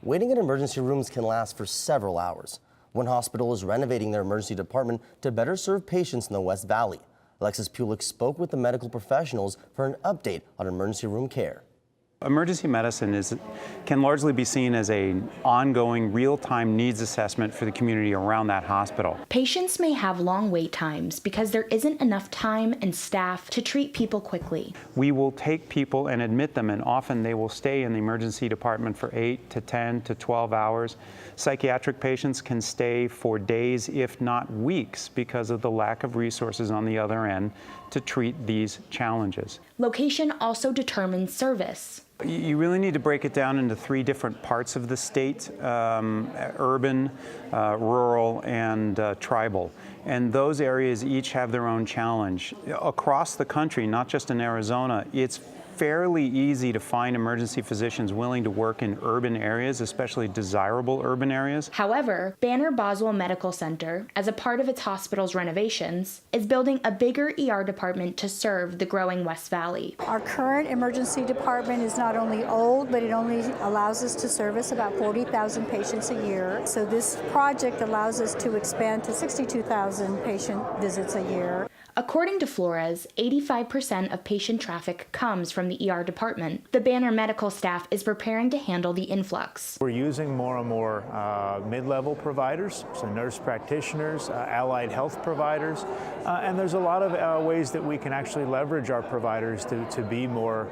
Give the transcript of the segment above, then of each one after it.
Waiting in emergency rooms can last for several hours. One hospital is renovating their emergency department to better serve patients in the West Valley. Alexis Puhlick spoke with the medical professionals for an update on emergency room care. Emergency medicine can largely be seen as an ongoing, real-time needs assessment for the community around that hospital. Patients may have long wait times because there isn't enough time and staff to treat people quickly. We will take people and admit them, and often they will stay in the emergency department for 8 to 10 to 12 hours. Psychiatric patients can stay for days, if not weeks, because of the lack of resources on the other end to treat these challenges. Location also determines service. You really need to break it down into 3 different parts of the state, urban, rural, and tribal. And those areas each have their own challenge. Across the country, not just in Arizona, it's fairly easy to find emergency physicians willing to work in urban areas, especially desirable urban areas. However, Boswell Medical Center, as a part of its hospital's renovations, is building a bigger ER department to serve the growing West Valley. Our current emergency department is not only old, but it only allows us to service about 40,000 patients a year. So this project allows us to expand to 62,000 patient visits a year. According to Flores, 85% of patient traffic comes from the ER department. The Banner medical staff is preparing to handle the influx. We're using more and more mid-level providers, so nurse practitioners, allied health providers, and there's a lot of ways that we can actually leverage our providers to be more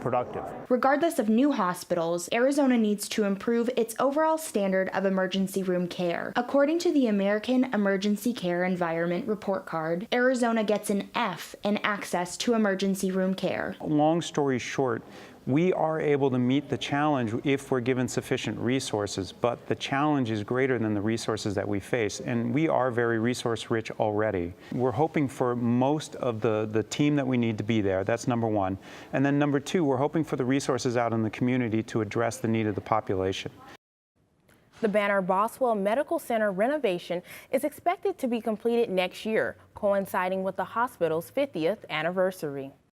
productive. Regardless of new hospitals, Arizona needs to improve its overall standard of emergency room care. According to the American Emergency Care Environment Report Card, Arizona gets an F in access to emergency room care. Long story short, we are able to meet the challenge if we're given sufficient resources, but the challenge is greater than the resources that we face, and we are very resource rich already. We're hoping for most of the team that we need to be there. That's number one. And then number two, we're hoping for the resources out in the community to address the need of the population. The Banner Boswell Medical Center renovation is expected to be completed next year, coinciding with the hospital's 50th anniversary.